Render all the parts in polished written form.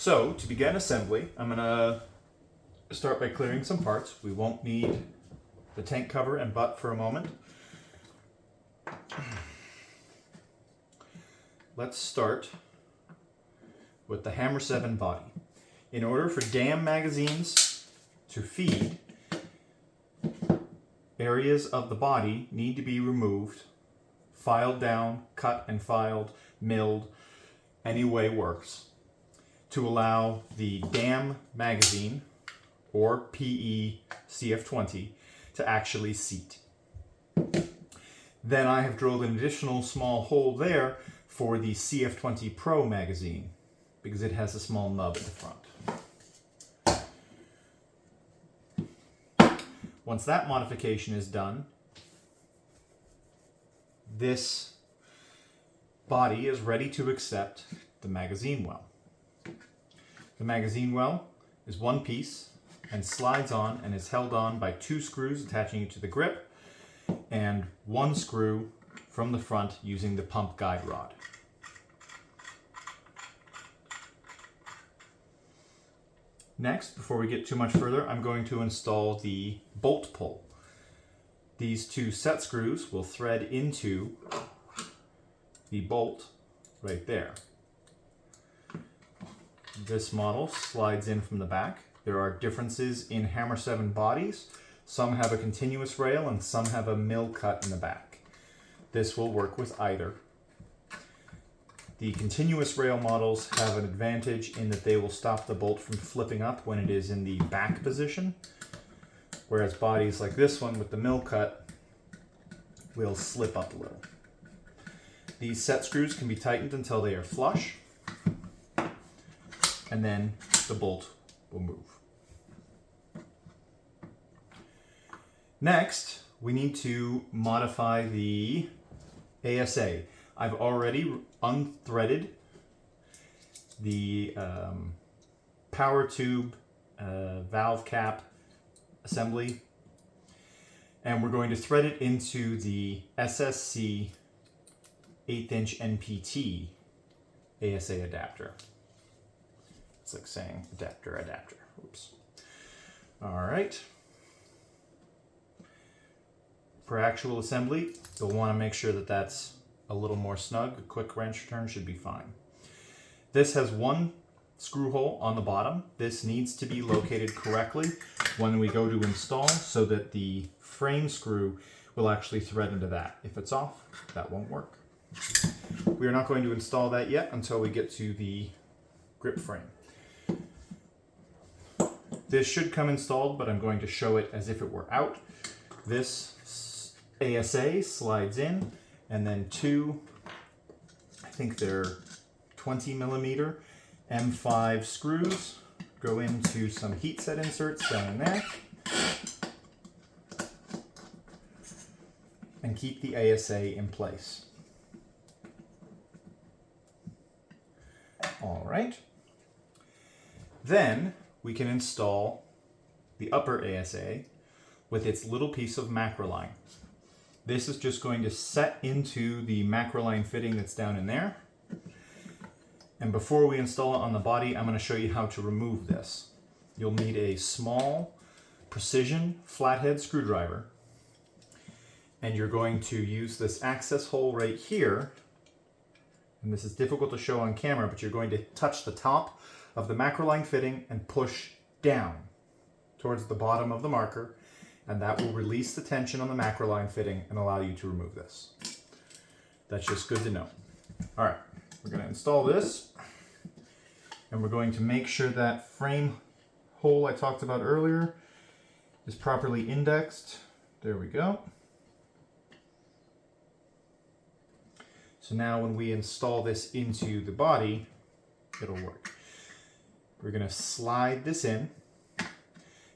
So, to begin assembly, I'm going to start by clearing some parts. We won't need the tank cover and butt for a moment. Let's start with the Hammer7 body. In order for DAM magazines to feed, areas of the body need to be removed, filed down, cut and filed, milled, any way works, to allow the DAM magazine, or PE CF20, to actually seat. Then I have drilled an additional small hole there for the CF20 Pro magazine, because it has a small nub at the front. Once that modification is done, this body is ready to accept the magazine well. The magazine well is one piece and slides on and is held on by 2 screws attaching it to the grip and 1 screw from the front using the pump guide rod. Next, before we get too much further, I'm going to install the bolt pull. These 2 set screws will thread into the bolt right there. This model slides in from the back. There are differences in Hammer7 bodies. Some have a continuous rail and some have a mill cut in the back. This will work with either. The continuous rail models have an advantage in that they will stop the bolt from flipping up when it is in the back position, whereas bodies like this one with the mill cut will slip up a little. These set screws can be tightened until they are flush, and then the bolt will move. Next, we need to modify the ASA. I've already unthreaded the power tube valve cap assembly, and we're going to thread it into the SSC 1/8" NPT ASA adapter. It's like saying adapter. Oops. All right. For actual assembly, you'll want to make sure that that's a little more snug. A quick wrench turn should be fine. This has 1 screw hole on the bottom. This needs to be located correctly when we go to install so that the frame screw will actually thread into that. If it's off, that won't work. We are not going to install that yet until we get to the grip frame. This should come installed, but I'm going to show it as if it were out. This ASA slides in, and then 2, I think they're 20mm M5 screws go into some heat set inserts down in there and keep the ASA in place. All right. Then we can install the upper ASA with its little piece of macroline. This is just going to set into the macroline fitting that's down in there. And before we install it on the body, I'm going to show you how to remove this. You'll need a small precision flathead screwdriver, and you're going to use this access hole right here. And this is difficult to show on camera, but you're going to touch the top of the macroline fitting and push down towards the bottom of the marker, and that will release the tension on the macroline fitting and allow you to remove this. That's just good to know. All right, we're going to install this, and we're going to make sure that frame hole I talked about earlier is properly indexed. There we go. So now when we install this into the body, it'll work. We're going to slide this in.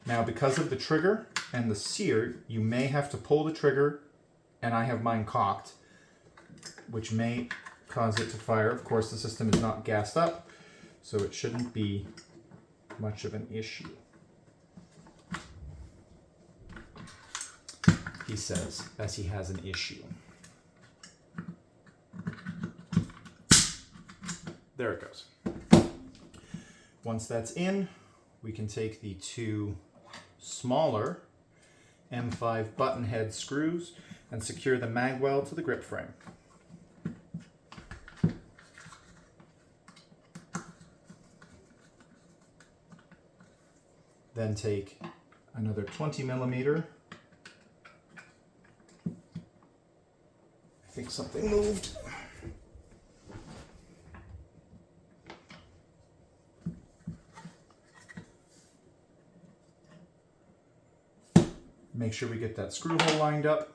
Now, because of the trigger and the sear, you may have to pull the trigger, and I have mine cocked, which may cause it to fire. Of course, the system is not gassed up, so it shouldn't be much of an issue. He says, as he has an issue. There it goes. Once that's in, we can take the two smaller M5 button head screws and secure the mag weld to the grip frame. Then take another 20 millimeter. I think something moved. Make sure we get that screw hole lined up.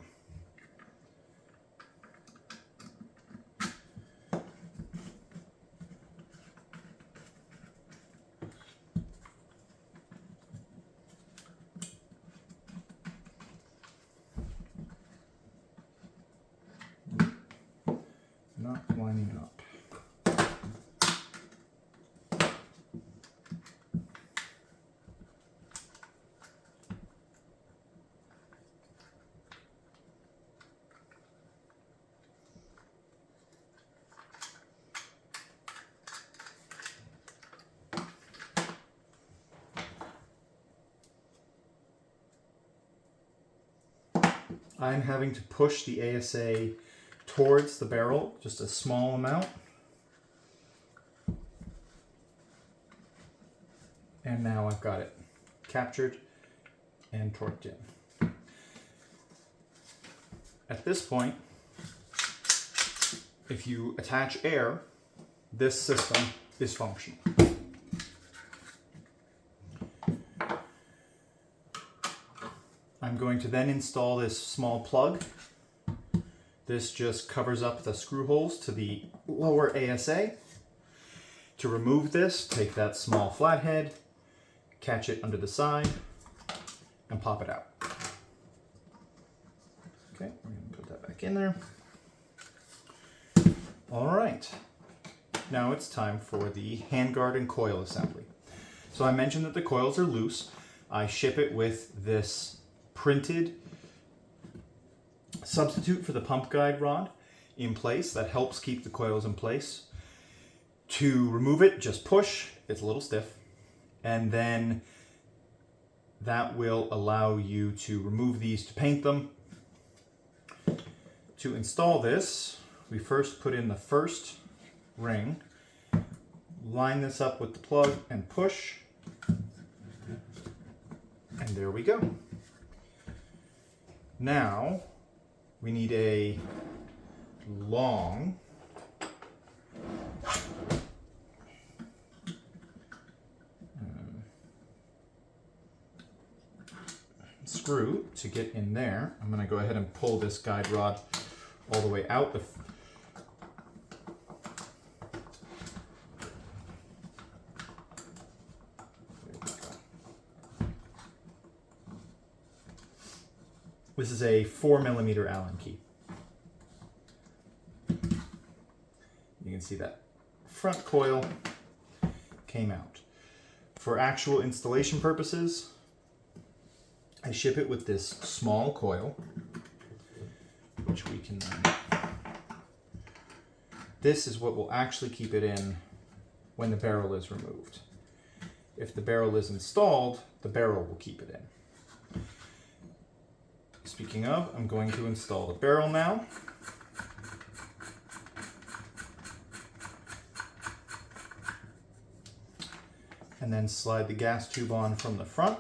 Not lining up. I'm having to push the ASA towards the barrel, just a small amount. And now I've got it captured and torqued in. At this point, if you attach air, this system is functional. I'm going to then install this small plug. This just covers up the screw holes to the lower ASA. To remove this, take that small flathead, catch it under the side, and pop it out. Okay, we're going to put that back in there. All right, now it's time for the handguard and coil assembly. So I mentioned that the coils are loose. I ship it with this printed substitute for the pump guide rod in place that helps keep the coils in place. To remove it, just push. It's a little stiff, and then that will allow you to remove these to paint them. To install this, we first put in the first ring, line this up with the plug and push, and there we go. Now we need a long screw to get in there. I'm going to go ahead and pull this guide rod all the way out. This is a 4mm Allen key. You can see that front coil came out. For actual installation purposes, I ship it with this small coil, which we can then... This is what will actually keep it in when the barrel is removed. If the barrel is installed, the barrel will keep it in. Speaking of, I'm going to install the barrel now. And then slide the gas tube on from the front.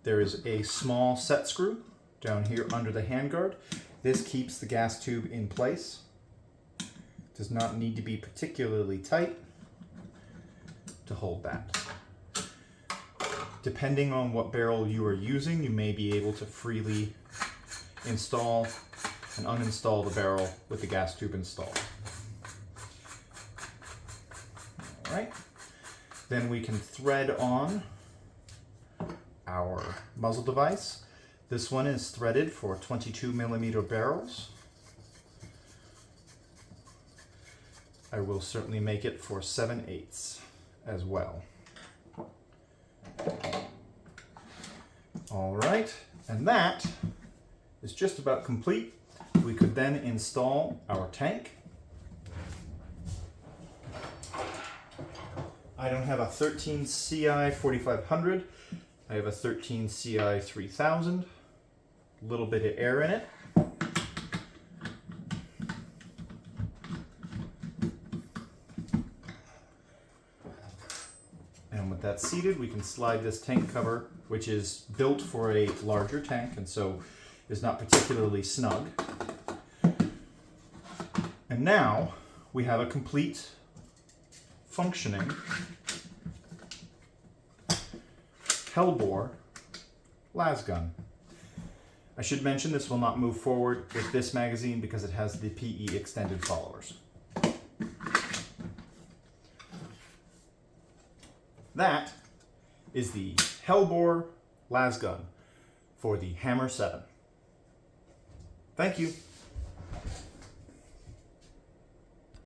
There is a small set screw down here under the handguard. This keeps the gas tube in place. Does not need to be particularly tight to hold that. Depending on what barrel you are using, you may be able to freely install and uninstall the barrel with the gas tube installed. All right. Then we can thread on our muzzle device. This one is threaded for 22mm barrels. I will certainly make it for 7/8 as well. All right, and that is just about complete. We could then install our tank. I don't have a 13 CI 4500. I have a 13 CI 3000. A little bit of air in it. And with that seated, we can slide this tank cover, which is built for a larger tank and so is not particularly snug. And now we have a complete functioning Helbore las gun. I should mention this will not move forward with this magazine because it has the PE extended followers. That is the Helbore las gun for the Hammer 7. Thank you.